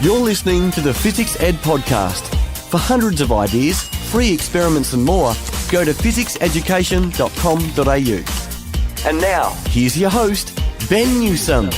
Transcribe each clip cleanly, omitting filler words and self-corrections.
You're listening to the Physics Ed Podcast. For hundreds of ideas, free experiments and more, go to physicseducation.com.au. And now, here's your host, Ben Newsome.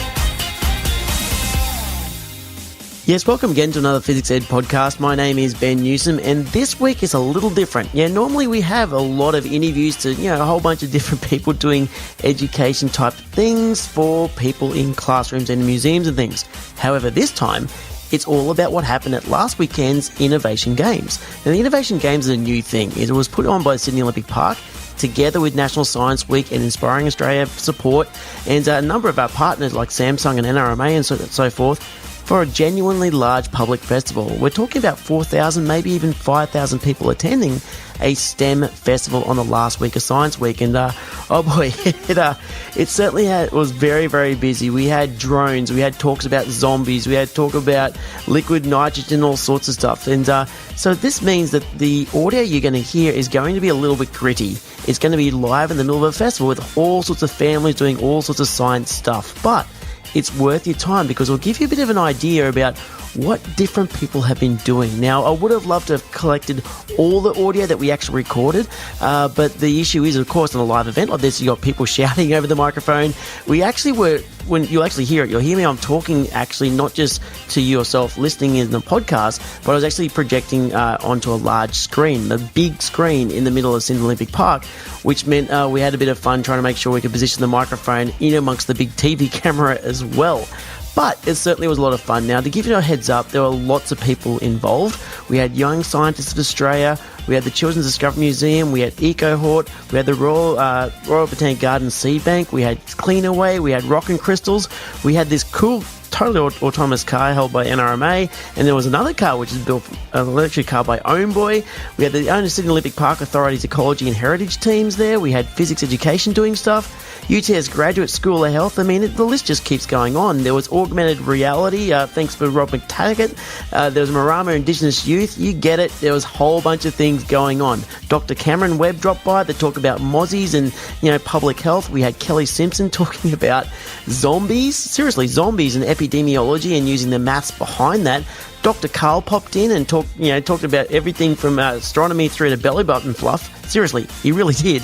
Yes, welcome again to another Physics Ed podcast. My name is Ben Newsome, and this week is a little different. Yeah, normally we have a lot of interviews to, a whole bunch of different people doing education type things for people in classrooms and museums and things. However, this time, it's all about what happened at last weekend's Innovation Games. Now, the Innovation Games is a new thing. It was put on by Sydney Olympic Park, together with National Science Week and Inspiring Australia support, and a number of our partners like Samsung and NRMA and so forth, for a genuinely large public festival. We're talking about 4,000, maybe even 5,000 people attending a STEM festival on the last week of Science Week. And oh boy, it certainly was very, very busy. We had drones, we had talks about zombies, we had talk about liquid nitrogen, all sorts of stuff. And so this means that the audio you're going to hear is going to be a little bit gritty. It's going to be live in the middle of a festival with all sorts of families doing all sorts of science stuff. But it's worth your time because it'll give you a bit of an idea about what different people have been doing. Now, I would have loved to have collected all the audio that we actually recorded, but the issue is, of course, in a live event like this, you got people shouting over the microphone. We actually were, when you'll actually hear it, you'll hear me, I'm talking actually not just to yourself listening in the podcast, but I was actually projecting onto a large screen, the big screen in the middle of Sydney Olympic Park, which meant we had a bit of fun trying to make sure we could position the microphone in amongst the big TV camera as well. But it certainly was a lot of fun. Now, to give you a heads up, there were lots of people involved. We had Young Scientists of Australia, we had the Children's Discovery Museum, we had EcoHort, we had the Royal Botanic Garden Seed Bank, we had Cleanaway, we had Rock and Crystals, we had this cool totally autonomous car held by NRMA, and there was another car which is built, an electric car by Ownboy. We had the Sydney Olympic Park Authority's ecology and heritage teams there. We had physics education doing stuff. UTS Graduate School of Health. I mean, the list just keeps going on. There was augmented reality, thanks for Rob McTaggart. There was Marama Indigenous Youth. You get it. There was a whole bunch of things going on. Dr. Cameron Webb dropped by to talk about mozzies and, public health. We had Kelly Simpson talking about zombies. Seriously, zombies and epidemiology and using the maths behind that. Dr. Carl popped in and talked about everything from astronomy through to belly button fluff. Seriously, he really did.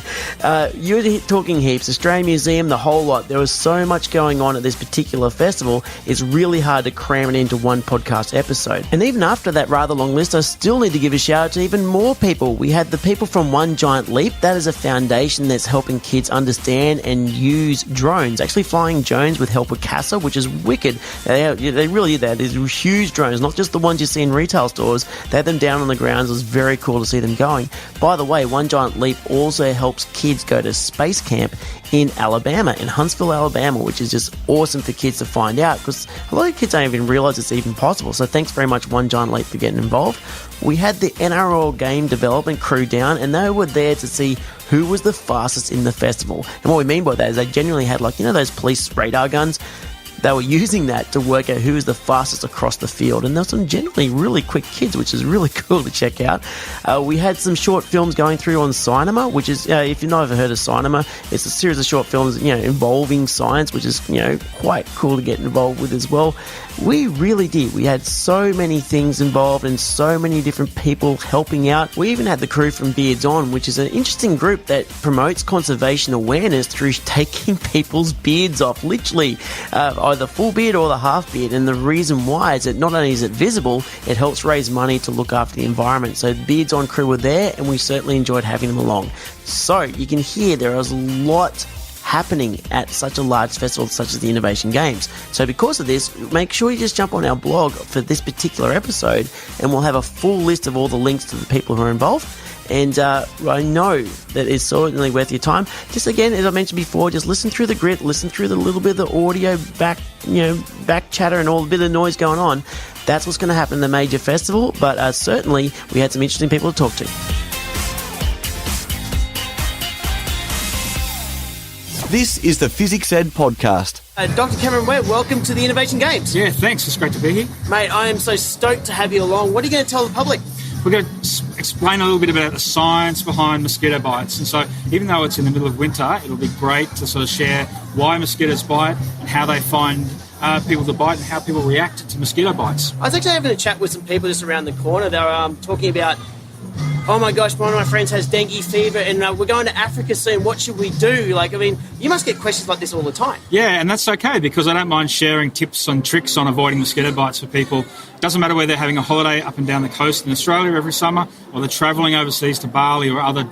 You were talking heaps. Australian Museum, the whole lot. There was so much going on at this particular festival. It's really hard to cram it into one podcast episode. And even after that rather long list, I still need to give a shout out to even more people. We had the people from One Giant Leap. That is a foundation that's helping kids understand and use drones. Actually flying drones with help with CASA, which is wicked. They really did that. There's huge drones, not just the ones you see in retail stores. They had them down on the grounds. It was very cool to see them going. By the way, One Giant Leap also helps kids go to space camp in Alabama, in Huntsville, Alabama, which is just awesome for kids to find out because a lot of kids don't even realize it's even possible. So thanks very much, One Giant Leap, for getting involved. We had the NRL game development crew down, and they were there to see who was the fastest in the festival. And what we mean by that is they genuinely had, those police radar guns. They were using that to work out who is the fastest across the field. And there were some generally really quick kids, which is really cool to check out. We had some short films going through on Cinema, which is, if you've never heard of Cinema, it's a series of short films, involving science, which is, quite cool to get involved with as well. We really did. We had so many things involved and so many different people helping out. We even had the crew from Beards On, which is an interesting group that promotes conservation awareness through taking people's beards off, literally, either full beard or the half beard. And the reason why is that not only is it visible, it helps raise money to look after the environment. So the Beards On crew were there, and we certainly enjoyed having them along. So you can hear there is a lot happening at such a large festival such as the Innovation Games. So because of this, make sure you just jump on our blog for this particular episode, and we'll have a full list of all the links to the people who are involved. And I know that it's certainly worth your time. Just again, as I mentioned before, just listen through the grit, listen through the little bit of the audio back chatter and all the bit of noise going on. That's what's going to happen in the major festival. But certainly, we had some interesting people to talk to. This is the Physics Ed Podcast. Dr. Cameron Webb, welcome to the Innovation Games. Yeah, thanks. It's great to be here. Mate, I am so stoked to have you along. What are you going to tell the public? We're going to explain a little bit about the science behind mosquito bites. And so even though it's in the middle of winter, it'll be great to sort of share why mosquitoes bite and how they find people to bite and how people react to mosquito bites. I was actually having a chat with some people just around the corner. They were talking about, oh my gosh, one of my friends has dengue fever and we're going to Africa soon. What should we do? You must get questions like this all the time. Yeah, and that's okay because I don't mind sharing tips and tricks on avoiding mosquito bites for people. It doesn't matter whether they're having a holiday up and down the coast in Australia every summer or they're travelling overseas to Bali or other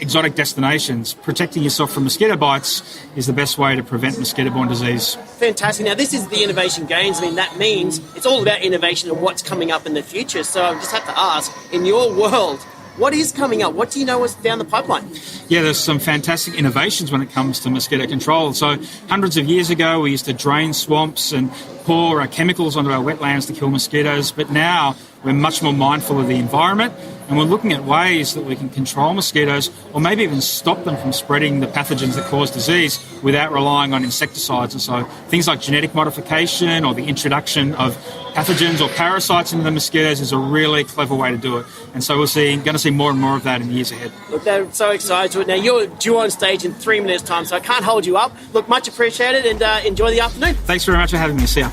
exotic destinations. Protecting yourself from mosquito bites is the best way to prevent mosquito-borne disease. Fantastic. Now, this is the Innovation Games. That means it's all about innovation and what's coming up in the future. So I just have to ask, in your world, what is coming up? What do you know is down the pipeline? Yeah, there's some fantastic innovations when it comes to mosquito control. So hundreds of years ago, we used to drain swamps and pour chemicals onto our wetlands to kill mosquitoes. But now we're much more mindful of the environment and we're looking at ways that we can control mosquitoes or maybe even stop them from spreading the pathogens that cause disease without relying on insecticides. And so things like genetic modification or the introduction of pathogens or parasites into the mosquitoes is a really clever way to do it. And so we're going to see more and more of that in the years ahead. Look, they're so excited to it. Now, you're due on stage in 3 minutes' time, so I can't hold you up. Look, much appreciated and enjoy the afternoon. Thanks very much for having me. See ya.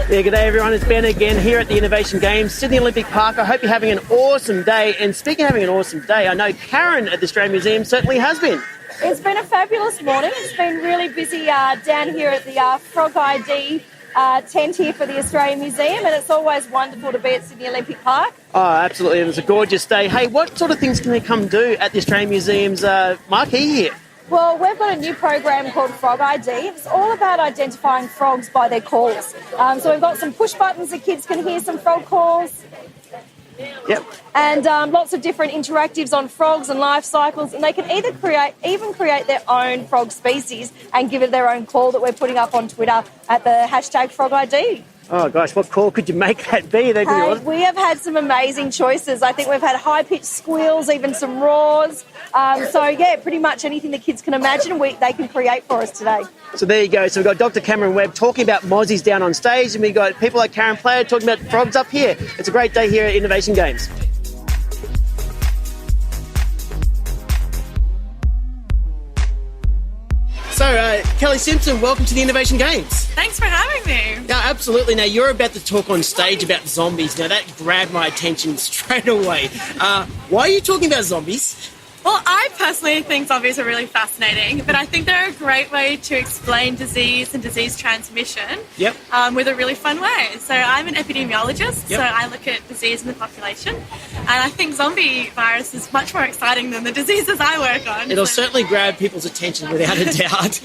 Yeah, good day everyone, it's Ben again here at the Innovation Games, Sydney Olympic Park. I hope you're having an awesome day. And speaking of having an awesome day, I know Karen at the Australian Museum certainly has been. It's been a fabulous morning. It's been really busy down here at the Frog ID tent here for the Australian Museum, and it's always wonderful to be at Sydney Olympic Park. Oh, absolutely, and it's a gorgeous day. Hey, what sort of things can they come do at the Australian Museum's marquee here? Well, we've got a new program called Frog ID. It's all about identifying frogs by their calls. So we've got some push buttons that kids can hear some frog calls. Yep. And lots of different interactives on frogs and life cycles, and they can either create their own frog species and give it their own call that we're putting up on Twitter at the hashtag Frog ID. Oh gosh, what call could you make that be? We have had some amazing choices. I think we've had high-pitched squeals, even some roars. Pretty much anything the kids can imagine, they can create for us today. So there you go. So we've got Dr. Cameron Webb talking about mozzies down on stage, and we've got people like Karen Player talking about frogs up here. It's a great day here at Innovation Games. So, Kelly Simpson, welcome to the Innovation Games. Thanks for having me. Yeah, absolutely. Now, you're about to talk on stage about zombies. Now, that grabbed my attention straight away. Why are you talking about zombies? Well, I personally think zombies are really fascinating, but I think they're a great way to explain disease and disease transmission with a really fun way. So I'm an epidemiologist, so I look at disease in the population, and I think zombie virus is much more exciting than the diseases I work on. It'll certainly grab people's attention without a doubt.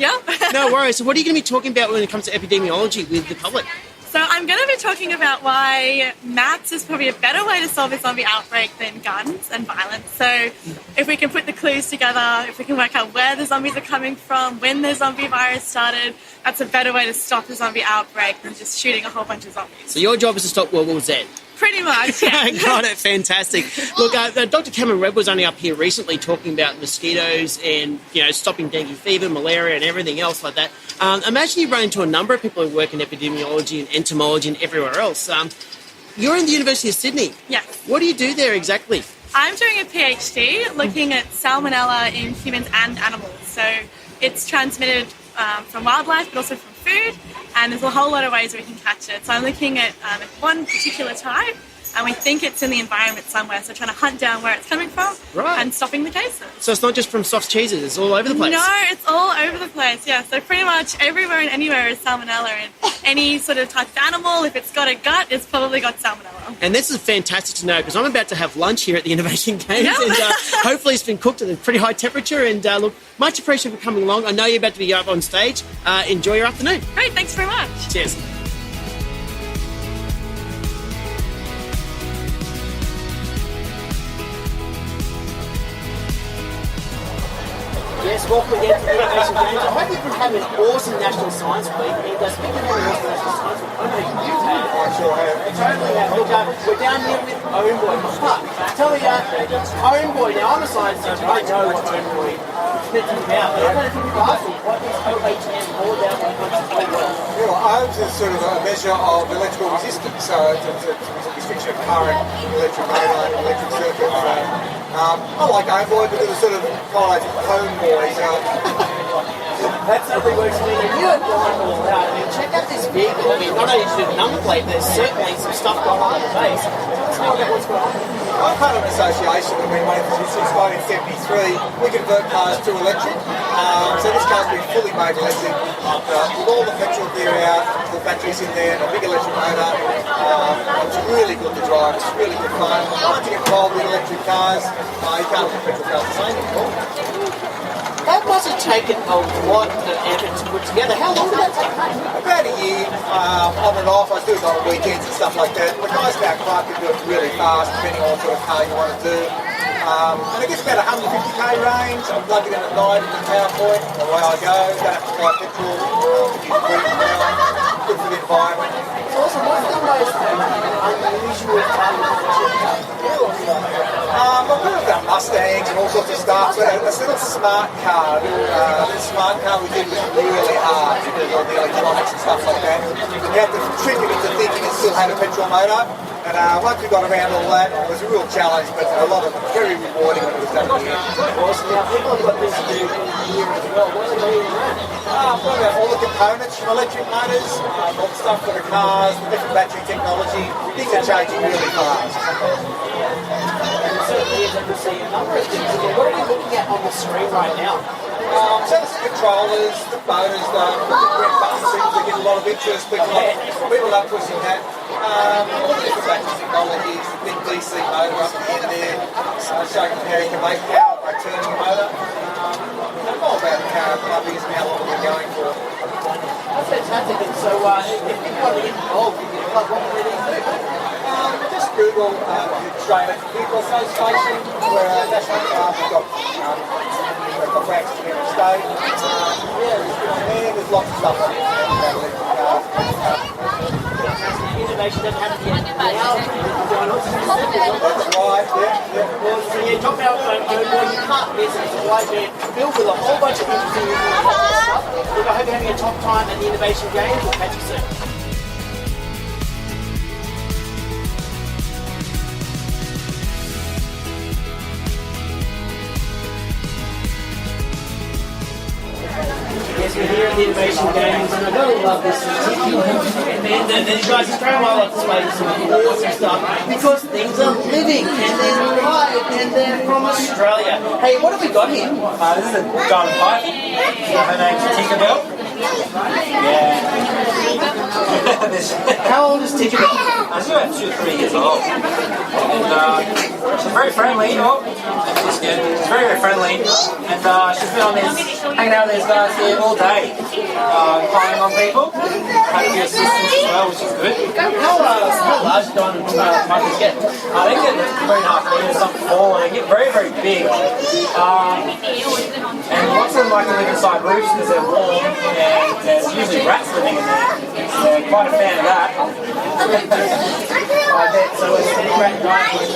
No worries. So what are you going to be talking about when it comes to epidemiology with the public? So I'm going to be talking about why maths is probably a better way to solve a zombie outbreak than guns and violence. So if we can put the clues together, if we can work out where the zombies are coming from, when the zombie virus started, that's a better way to stop a zombie outbreak than just shooting a whole bunch of zombies. So your job is to stop World War Z? Pretty much, yeah. Got it, fantastic. Look, Dr. Cameron Webb was only up here recently talking about mosquitoes and, stopping dengue fever, malaria and everything else like that. Imagine you run into a number of people who work in epidemiology and entomology and everywhere else. You're in the University of Sydney. Yes. What do you do there exactly? I'm doing a PhD looking at salmonella in humans and animals. So it's transmitted from wildlife but also from food, and there's a whole lot of ways we can catch it. So I'm looking at one particular type, and we think it's in the environment somewhere, so trying to hunt down where it's coming from and stopping the cases. So it's not just from soft cheeses, it's all over the place? No, it's all over the place, yeah. So pretty much everywhere and anywhere is salmonella, and any sort of type of animal, if it's got a gut, it's probably got salmonella. And this is fantastic to know, because I'm about to have lunch here at the Innovation Games, and hopefully it's been cooked at a pretty high temperature, and look, much appreciated for coming along. I know you're about to be up on stage. Enjoy your afternoon. Great, thanks very much. Cheers. Yes, welcome again to the Innovation Games. I hope you've been having an awesome National Science Week. And speaking of an awesome National Science Week, I know you've had. I sure have. Totally have. Look, we're down here with Own Boy. Tell me, Own Boy. Now, I'm a science teacher. I know what Own Boy is about. But I've had a few people ask me, what is OHM all about when it comes to Own Boy? Well, ohms is sort of a measure of electrical resistance, so it's a restriction of current, electric motor, electric circuits. I like ohm boy because it sort of correlates with home boy. So. That certainly works for me. And you have blind all out. I mean, check out this vehicle. I mean, not only is it a number plate, there's certainly some stuff going on in the base. Tell us more about what's going on. I'm part of an association that we've been running since 1973. We convert cars to electric. So this car's been fully made electric with all the petrol gear out, the batteries in there, and a big electric motor. It's really good to drive. It's really good fun. Once you get involved in electric cars, you can't look at petrol cars the same anymore. That must have taken a lot of effort to put together. How long did that take? About a year, on and off. I do it on weekends and stuff like that. The guys down Clark can do it really fast, depending on what sort of car you want to do. And it gets about 150k range. I plug it in at night at the power point, and away I go. Don't have to buy petrol, use breathing power. Good for the environment. It's awesome. What's the most unusual car I've done Mustangs and all sorts of stuff, but a little smart car, this smart car we did was really hard because of the electronics and stuff like that. We had to trick it into thinking it still had a petrol motor, and once we got around all that, it was a real challenge, but a lot of very rewarding when it was done in the end. Awesome. Now, people have got this to do here as well. What are they doing that? I've got about all the components from electric motors, all the stuff for the cars, the different battery technology. Things are changing really fast. Certainly is, and we see a number of things again. What are we looking at on the screen right now? So the controllers, the motors, the red button things that get a lot of interest. People love pushing that. All the different battery technologies, the big DC motor up the end there, showing how you can make power by turning the motor. And all about the car plug-ins and how long we're going for. That's fantastic. And so if people want to get involved, you can plug what they need to do. Just Google the Australian Vehicle Association, where National Cars have got branches in every state. There's lots of stuff on the internet about electric cars. Innovation doesn't have to be now. That's right, yeah. Well, so you talk about you can't miss it. It's a wide band filled with a whole bunch of interesting stuff. Look, I hope you're having a top time at the Innovation Games. We'll catch you soon. Yes, we're here at the Innovation Games, and I gotta love this. And then you guys are throwing my lot displays some awesome stuff because things are living and they're alive and they're from Australia. Hey, what have we got here? This is a diamond pipe. Her name's Tinkerbell. Yeah. How old is Tinkerbell? She's about 2 or 3 years old. And she's very friendly. She's good. She's very, very friendly. And she's been on this, hanging out with these guys here all day, climbing on people. Had a few assistants as well, which is good. How large diamond pipers get? They get 3.5 meters, something tall, and they get very, very big. And lots of them like to live inside roofs because they're warm, and there's usually rats living in there. So quite a fan of that. I bet so. It's a rat diamond.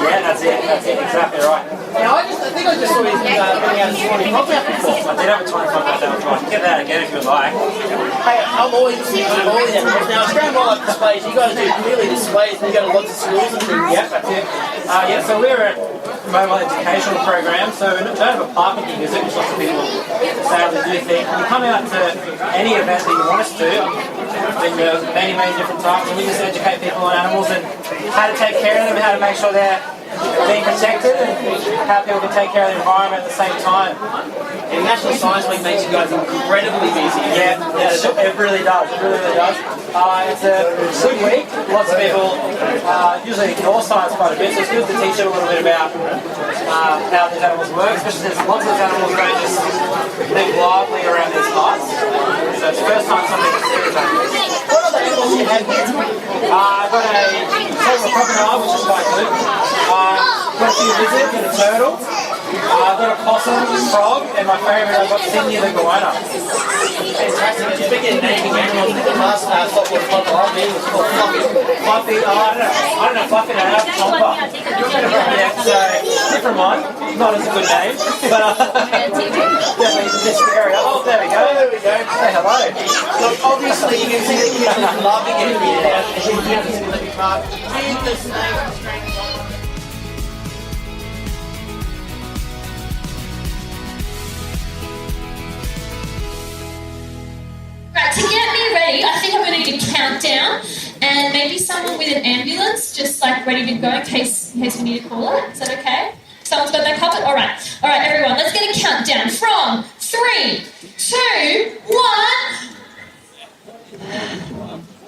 Yeah, that's it, exactly right. Now, I think I just saw you bring out a 25 out before. I did have a 25 out there, I can get that again if you would like. Hey, I'm always looking for all of them. Now, Australian Wildlife Displays, you guys do clearly displays and you go to lots of schools and things. Yeah, that's it. So we're a mobile educational program, so we don't have a park that you visit, which lots of people sadly do think. You come out to any event that you want us to, and there's many, many different types, and we just educate people on animals and how to take care of them, how to make sure they're being protected, and how people can take care of the environment at the same time. And National Science Week makes you guys incredibly busy. Yeah, it really does. It really, really does. It's a good week. Lots of people usually ignore science quite a bit, so it's good to teach them a little bit about how these animals work, especially since lots of these animals don't just live wildly around these parts. So it's the first time something is serious happening. What other animals do you have here? I've got a silver crocodile, which is quite good. Got a few lizards and a turtle. I've got a possum, frog, and my favourite, I've got Sydney the goanna. Fantastic. Speaking of naming animals, the last software club I made was called Fluffy. I don't know, Fluffy and a half chomper. Yeah, so different one. Not as a good name, but definitely this area. Oh, there we go. Say hello. Look, obviously you can see the kids are loving it here. Right, to get me ready, I think I'm going to need a countdown and maybe someone with an ambulance just like ready to go in case we need to call it. Is that okay? Someone's got that covered? All right, everyone, let's get a countdown from 3, 2, 1.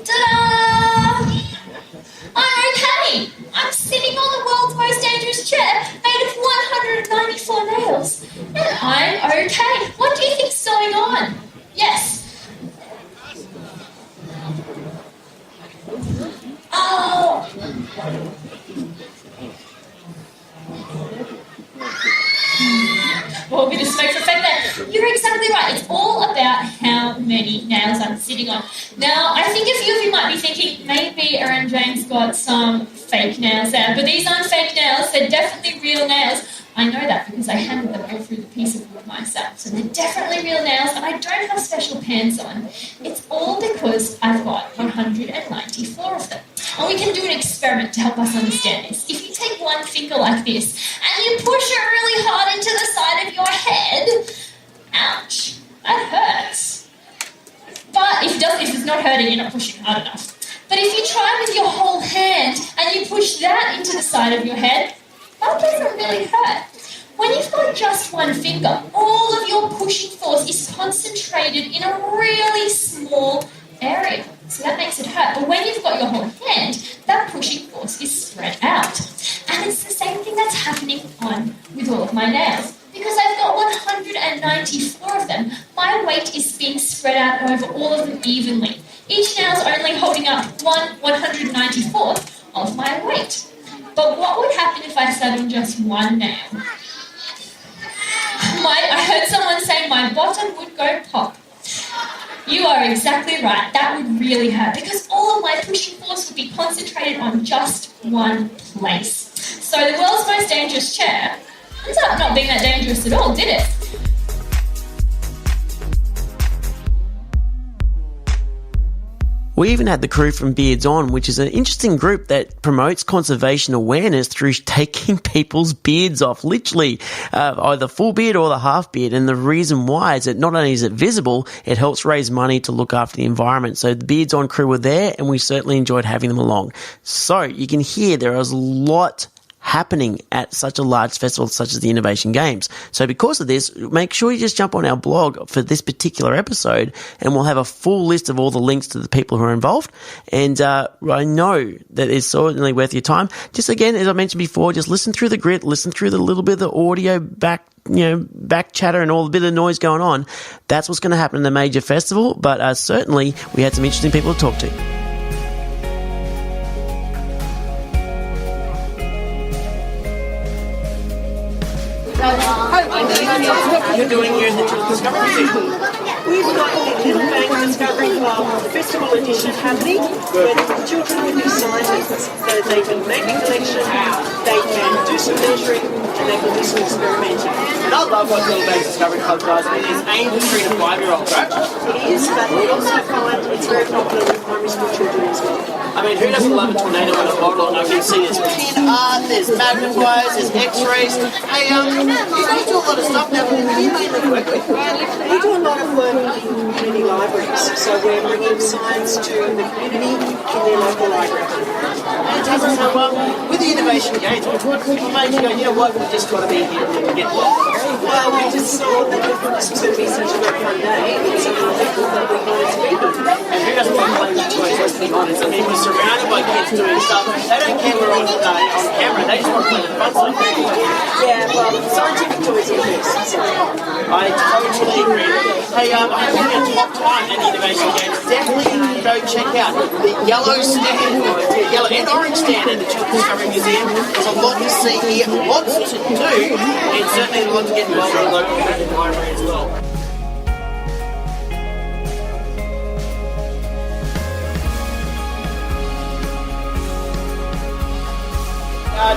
Ta-da! I'm okay. I'm sitting on the world's most dangerous chair made of 194 nails. And I'm okay. What do you think's going on? Yes. Oh. Well, we just smoke for effect there. You're exactly right. It's all about how many nails I'm sitting on. Now, I think a few of you might be thinking maybe Erin Jane's got some fake nails there, but these aren't fake nails. They're definitely real nails. I know that because I handled them all through the piece of wood myself. So they're definitely real nails, and I don't have special pants on. It's all because I've got 194 of them. And we can do an experiment to help us understand this. If you take one finger like this and you push it really hard into the side of your head, ouch, that hurts. But if it's not hurting, you're not pushing hard enough. But if you try with your whole hand and you push that into the side of your head, that doesn't really hurt. When you've got just one finger, all of your pushing force is concentrated in a really small area. So that makes it hurt. But when you've got your whole hand, that pushing force is spread out. And it's the same thing that's happening on with all of my nails. Because I've got 194 of them, my weight is being spread out over all of them evenly. Each nail's only holding up 194th of my weight. But what would happen if I sat on just one nail? I heard someone say my bottom would go pop. You are exactly right. That would really hurt because all of my pushing force would be concentrated on just one place. So the world's most dangerous chair ends up not being that dangerous at all, did it? We even had the crew from Beards On, which is an interesting group that promotes conservation awareness through taking people's beards off, literally, either full beard or the half beard. And the reason why is that not only is it visible, it helps raise money to look after the environment. So the Beards On crew were there, and we certainly enjoyed having them along. So you can hear there is a lot happening at such a large festival such as the Innovation Games. So because of this, make sure you just jump on our blog for this particular episode, and we'll have a full list of all the links to the people who are involved. And I know that it's certainly worth your time. Just again, as I mentioned before, just listen through the grit, listen through the little bit of the audio back chatter and all the bit of noise going on. That's what's going to happen in the major festival. But certainly we had some interesting people to talk to. What you're doing here in the Children's Discovery Museum? We've got the Little Bang Discovery Club Festival Edition happening, where the children will be scientists, so they can make a collection, they can do some measuring, and they can do some experimenting. And I love what Little Bang Discovery Club does. It is aimed at 3 to 5 year olds, right? It is, but we also find it's very popular with primary school children as well. I mean, who doesn't love a tornado in a bottle? And I can see there's pin art, there's magnifiers, there's x-rays. Hey, you guys do a lot of stuff now. Who do you mainly work with? We do a lot of work in community libraries, so we're bringing science to the community in their local library. Fantastic. So, with the Innovation Games, what made you go, you know what, we've just got to be here and get there? Well, we just saw that this was going to be such a great fun day, and so we thought that we wanted to be there. And who doesn't like playing with toys, let's be honest. I mean, we're surrounded by kids doing stuff. They don't care we're on camera, they just want to play with fun stuff. Yeah, well, scientific mosquito is in this. I totally agree. Hey, I'm having a top time at the Innovation Games. Definitely go check out the yellow stand, yellow and orange stand at the Children's Discovery Museum. There's a lot to see here, lots to do, and certainly a lot to get involved in the local library as well.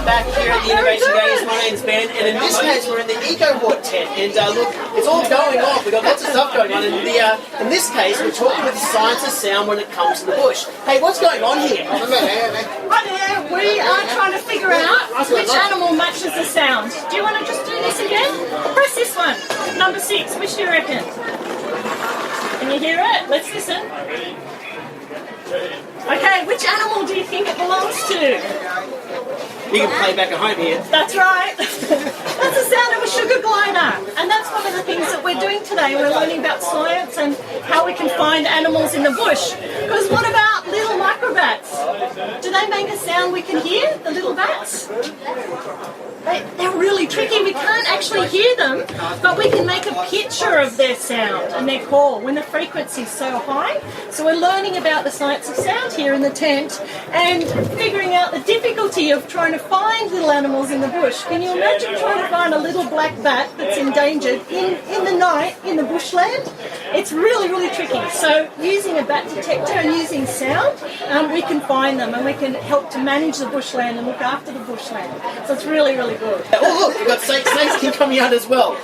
Back here at the Innovation Games, my name's Ben, and in this case we're in the Eco Hort tent, and look, it's all going on, we've got lots of stuff going on, and in this case we're talking with the science of sound when it comes to the bush. Hey, what's going on here? Hi there, we are trying to figure out which animal matches the sound. Do you want to just do this again? Press this one, number 6, which do you reckon? Can you hear it? Let's listen. Okay, which animal do you think it belongs to? You can play back at home here. That's right. That's the sound of a sugar glider. And that's one of the things that we're doing today. We're learning about science and how we can find animals in the bush. Because what about little microbats? Do they make a sound we can hear, the little bats? They're really tricky. We can't actually hear them, but we can make a picture of their sound and their call when the frequency is so high. So we're learning about the science of sound here in the tent and figuring out the difficulty of trying to find little animals in the bush. Can you imagine trying to find a little black bat that's endangered in the night in the bushland? It's really, really tricky. So using a bat detector and using sound, we can find them and we can help to manage the bushland and look after the bushland. So it's really, really good. Oh look, we've got snakeskin coming out as well.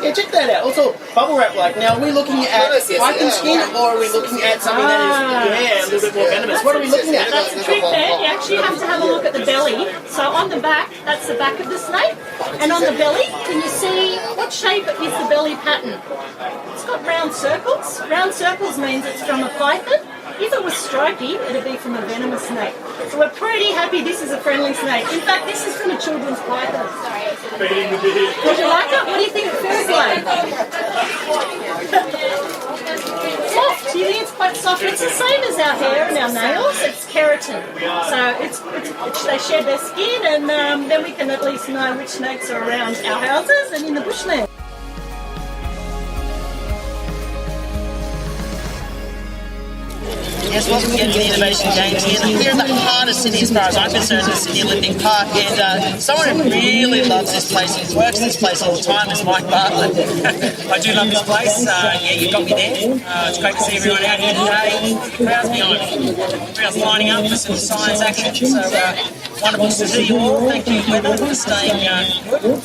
Yeah, check that out. Also, bubble wrap like. Now, are we looking at python skin or are we looking at something that is a little bit more venomous? What are we looking at? That's the trick there. You actually have to have a look at the belly. So on the back, that's the back of the snake. And on the belly, can you see what shape is the belly pattern? It's got round circles. Round circles means it's from a python. If it was stripy, it'd be from a venomous snake. So we're pretty happy this is a friendly snake. In fact, this is from a children's python. Would you like it? What do you think it feels like? Soft. Do you think it's quite soft? It's the same as our hair and our nails. It's keratin. So they shed their skin, and then we can at least know which snakes are around our houses and in the bushland. Yes, welcome again to the Innovation Games here. We're in the heart of Sydney as far as I'm concerned, the Sydney Olympic Park, and someone who really loves this place and works this place all the time is Mike Bartlett. I do love this place. Yeah, you got me there. It's great to see everyone out here today. Crowds behind me. Crowds lining up for some science action. So wonderful to see you all. Thank you, Weather, for staying good.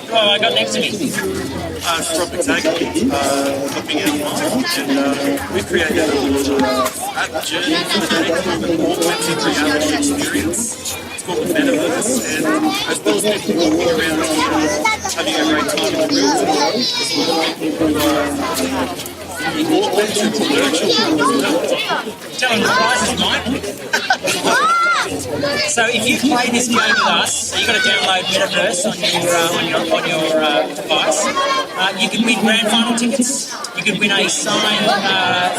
Who have I got next to me? Tropic Tag, looking at life, and we've created a journey for the day called the augmented reality experience. It's called the Metaverse, and as well as people walking around having a great time in the real world, there's a lot of people who are augmented virtual world. Tell them the prizes, Mike. So if you play this game with us, so you've got to download Metaverse on your device. You can win grand final tickets. You can win a signed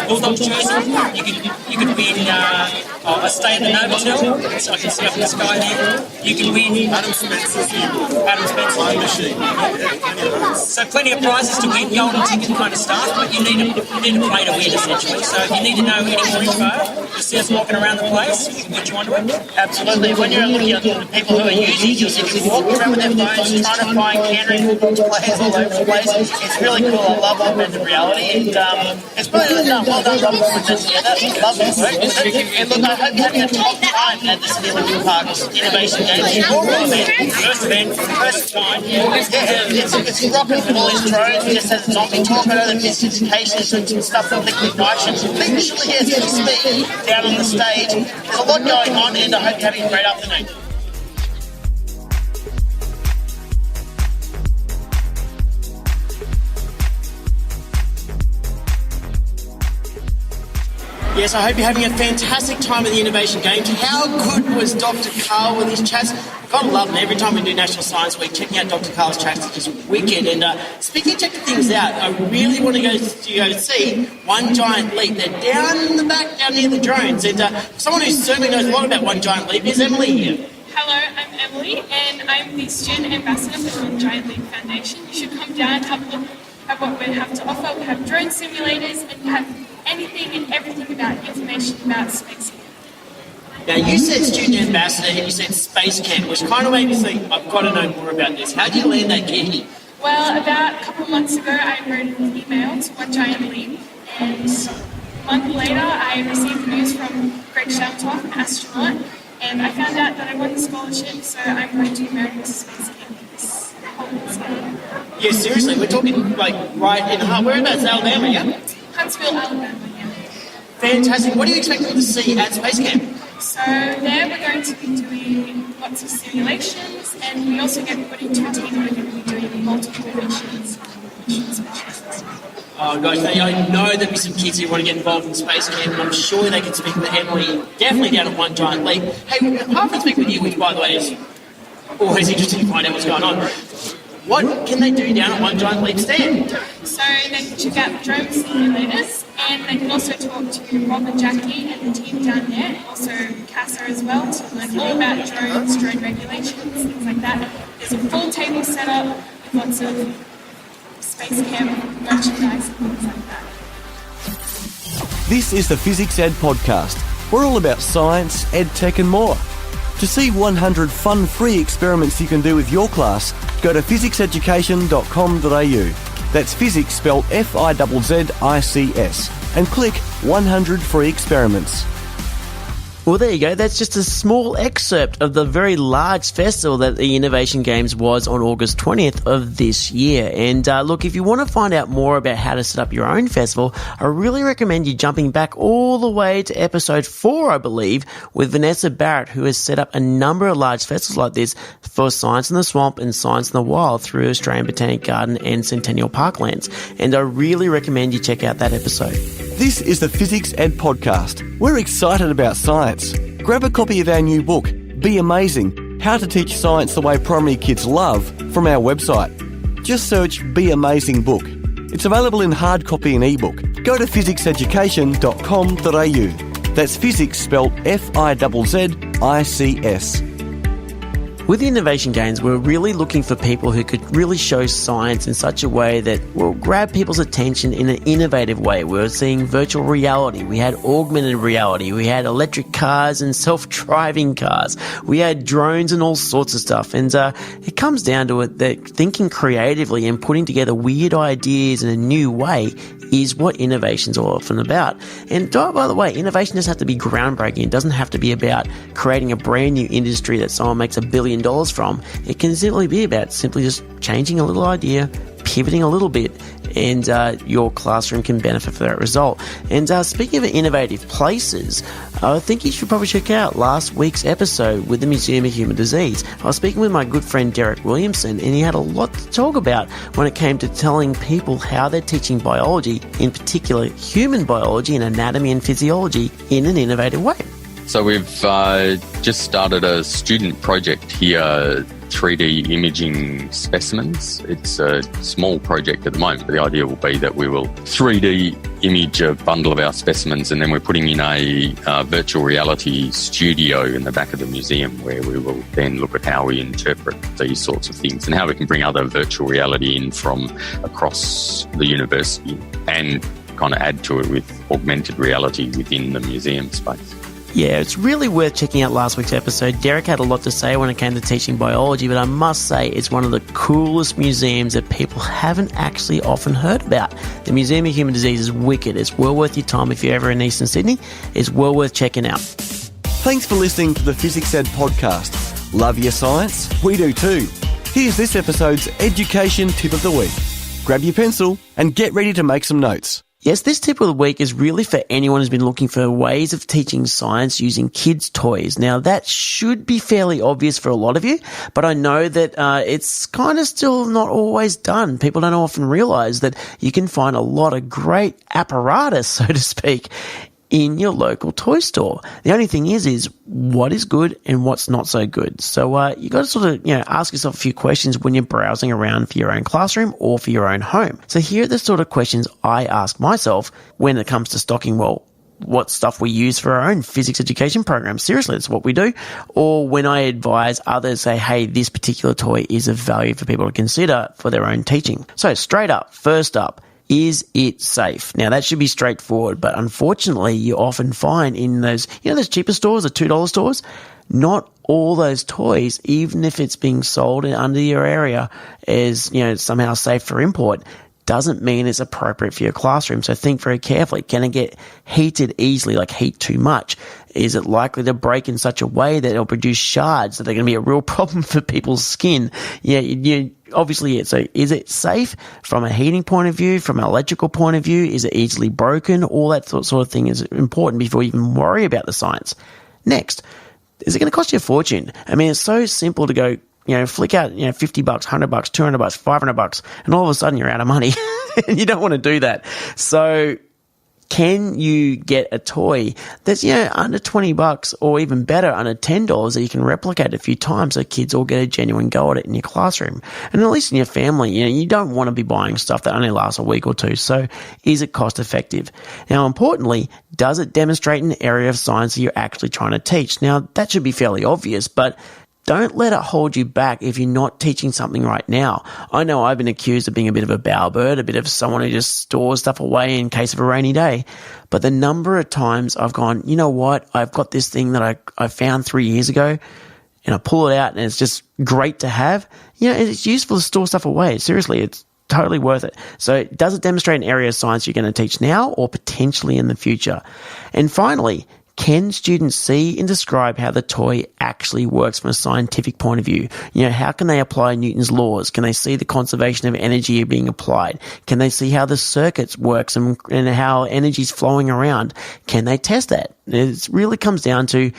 Bulldogs jersey. You can win a stay at the Novotel, so I can see up in the sky there. You can win Adam Spencer's machine. So plenty of prizes to win, golden ticket kind of stuff. But you need to play to win essentially. So if you need to know any more info, you see us walking around the place. We can put you onto it. Absolutely. When you're looking at the people who are using it, you'll see people walking around with their phones, trying to find Canary players all over the place. It's really cool. I love augmented reality, and it's really well done. Robert put this together. Love this work. And look, I hope you're having a top time at the Sydney Olympic Park Innovation Games. First time. It's rocking with all these drones. We just had a zombie talk. I know that mystification and some stuff with liquid nitrogen. Literally has to speed down on the stage. There's a lot going on, and I hope you're having a great afternoon. Yes, I hope you're having a fantastic time at the Innovation Games. How good was Dr. Carl with his chats? Gotta love it. Every time we do National Science Week, checking out Dr. Carl's chats is just wicked. And speaking of checking things out, I really want to go see One Giant Leap. They're down in the back, down near the drones. And someone who certainly knows a lot about One Giant Leap is Emily here. Hello, I'm Emily, and I'm the student ambassador for the Giant Leap Foundation. You should come down and have a look at what we have to offer. We have drone simulators, and we have anything and everything about information about space camp. Now, you said student ambassador and you said space camp, which kind of made me think, I've got to know more about this. How did you land that gig? Well, about a couple of months ago, I wrote an email to One Giant Leap, and a month later, I received news from Greg Sheltoff, an astronaut, and I found out that I won the scholarship, so I'm going to American Space Camp this whole weekend. Yeah, seriously, we're talking like right in the heart. Whereabouts, Alabama, yeah? Huntsville, Alabama, yeah. Fantastic. What are you expecting to see at Space Camp? So there we're going to be doing lots of simulations, and we also get put into a team where we're going to be doing multiple missions. Oh gosh, I know there'll be some kids who want to get involved in Space Camp, and I'm sure they can speak with Emily, definitely down at One Giant Leap. Hey, apart from speak with you, which by the way is always interesting to find out what's going on, what can they do down at One Giant Leap stand? So they can check out the drone simulators, and they can also talk to Rob and Jackie and the team down there, and also CASA as well, to learn all about drones, drone regulations, things like that. There's a full table set up with lots of Space Camp merchandise and things like that. This is the Fizzics Ed podcast. We're all about science, ed tech and more. To see 100 fun free experiments you can do with your class, go to fizzicseducation.com.au. That's physics spelled Fizzics, and click 100 free experiments. Well, there you go. That's just a small excerpt of the very large festival that the Innovation Games was on August 20th of this year. And look, if you want to find out more about how to set up your own festival, I really recommend you jumping back all the way to episode 4, I believe, with Vanessa Barrett, who has set up a number of large festivals like this for Science in the Swamp and Science in the Wild through Australian Botanic Garden and Centennial Parklands. And I really recommend you check out that episode. This is the Fizzics Ed podcast. We're excited about science. Grab a copy of our new book, Be Amazing, How to Teach Science the Way Primary Kids Love, from our website. Just search Be Amazing Book. It's available in hard copy and ebook. Go to fizzicseducation.com.au. That's physics spelled Fizzics. With the Innovation Games, we're really looking for people who could really show science in such a way that will grab people's attention in an innovative way. We're seeing virtual reality, we had augmented reality, we had electric cars and self-driving cars, we had drones and all sorts of stuff. And it comes down to it that thinking creatively and putting together weird ideas in a new way is what innovation's all often about. And by the way, innovation doesn't have to be groundbreaking. It doesn't have to be about creating a brand new industry that someone makes $1 billion from. It can simply be about simply just changing a little idea, pivoting a little bit, and your classroom can benefit from that result. And speaking of innovative places, I think you should probably check out last week's episode with the Museum of Human Disease. I was speaking with my good friend Derek Williamson, and he had a lot to talk about when it came to telling people how they're teaching biology, in particular human biology and anatomy and physiology, in an innovative way. So we've just started a student project here, 3D imaging specimens. It's a small project at the moment, but the idea will be that we will 3D image a bundle of our specimens, and then we're putting in a virtual reality studio in the back of the museum where we will then look at how we interpret these sorts of things and how we can bring other virtual reality in from across the university and kind of add to it with augmented reality within the museum space. Yeah, it's really worth checking out last week's episode. Derek had a lot to say when it came to teaching biology, but I must say it's one of the coolest museums that people haven't actually often heard about. The Museum of Human Disease is wicked. It's well worth your time if you're ever in Eastern Sydney. It's well worth checking out. Thanks for listening to the Fizzics Ed podcast. Love your science? We do too. Here's this episode's Education Tip of the Week. Grab your pencil and get ready to make some notes. Yes, this tip of the week is really for anyone who's been looking for ways of teaching science using kids' toys. Now, that should be fairly obvious for a lot of you, but I know that it's kind of still not always done. People don't often realize that you can find a lot of great apparatus, so to speak, in your local toy store. The only thing is what is good and what's not so good. So you got to sort of ask yourself a few questions when you're browsing around for your own classroom or for your own home. So here are the sort of questions I ask myself when it comes to stocking, well, what stuff we use for our own physics education program. Seriously, that's what we do. Or when I advise others, say, hey, this particular toy is of value for people to consider for their own teaching. So straight up, first up, is it safe? Now, that should be straightforward, but unfortunately, you often find in those, those cheaper stores, the $2 stores, not all those toys, even if it's being sold under your area, is, somehow safe for import, doesn't mean it's appropriate for your classroom. So think very carefully. Can it get heated easily, like heat too much? Is it likely to break in such a way that it'll produce shards that they're going to be a real problem for people's skin? Obviously, so is it safe from a heating point of view, from an electrical point of view? Is it easily broken? All that sort of thing is important before you even worry about the science. Next, is it going to cost you a fortune? I mean, it's so simple to go, flick out, $50, $100, $200, $500, and all of a sudden you're out of money. And you don't want to do that. So can you get a toy that's, under $20 or even better, under $10 that you can replicate a few times so kids all get a genuine go at it in your classroom? And at least in your family, you don't want to be buying stuff that only lasts a week or two. So is it cost effective? Now, importantly, does it demonstrate an area of science that you're actually trying to teach? Now, that should be fairly obvious, but don't let it hold you back if you're not teaching something right now. I know I've been accused of being a bit of a bowerbird, a bit of someone who just stores stuff away in case of a rainy day. But the number of times I've gone, you know what, I've got this thing that I found 3 years ago, and I pull it out and it's just great to have. It's useful to store stuff away. Seriously, it's totally worth it. So does it demonstrate an area of science you're going to teach now or potentially in the future? And finally, can students see and describe how the toy actually works from a scientific point of view? How can they apply Newton's laws? Can they see the conservation of energy being applied? Can they see how the circuits works and how energy is flowing around? Can they test that? It really comes down to,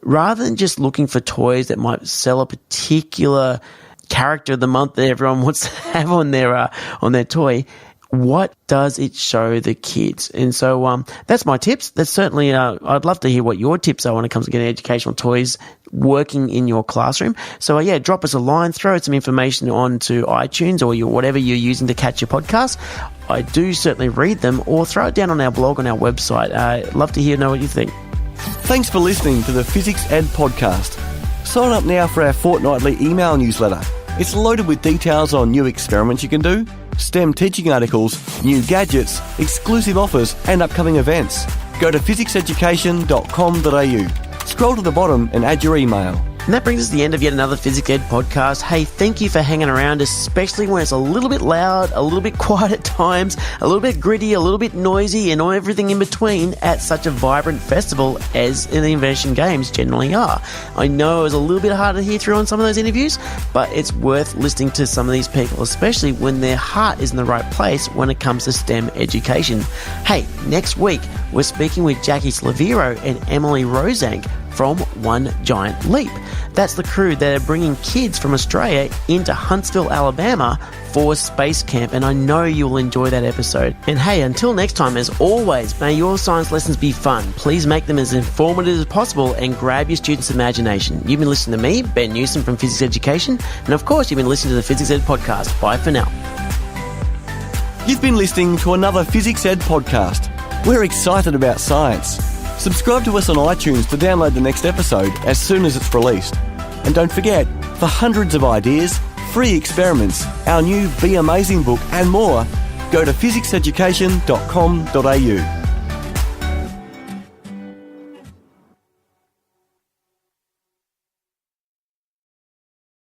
rather than just looking for toys that might sell a particular character of the month that everyone wants to have on their toy, what does it show the kids? And so that's my tips. That's certainly, I'd love to hear what your tips are when it comes to getting educational toys working in your classroom. So drop us a line, throw some information onto iTunes or whatever you're using to catch your podcast. I do certainly read them, or throw it down on our blog on our website. I'd love to know what you think. Thanks for listening to the Fizzics Ed podcast. Sign up now for our fortnightly email newsletter. It's loaded with details on new experiments you can do, STEM teaching articles, new gadgets, exclusive offers and upcoming events. Go to physicseducation.com.au. Scroll to the bottom and add your email. And that brings us to the end of yet another Physics Ed podcast. Hey, thank you for hanging around, especially when it's a little bit loud, a little bit quiet at times, a little bit gritty, a little bit noisy, and everything in between at such a vibrant festival as the Invention Games generally are. I know it was a little bit harder to hear through on some of those interviews, but it's worth listening to some of these people, especially when their heart is in the right place when it comes to STEM education. Hey, next week, we're speaking with Jackie Slaviro and Emily Rosank from One Giant Leap. That's the crew that are bringing kids from Australia into Huntsville, Alabama for Space Camp, and I know you'll enjoy that episode. And hey, until next time, as always, may your science lessons be fun. Please make them as informative as possible and grab your students' imagination. You've been listening to me, Ben Newsom from Physics Education, and of course, you've been listening to the Physics Ed podcast. Bye for now. You've been listening to another Physics Ed podcast. We're excited about science. Subscribe to us on iTunes to download the next episode as soon as it's released. And don't forget, for hundreds of ideas, free experiments, our new Be Amazing book and more, go to physicseducation.com.au.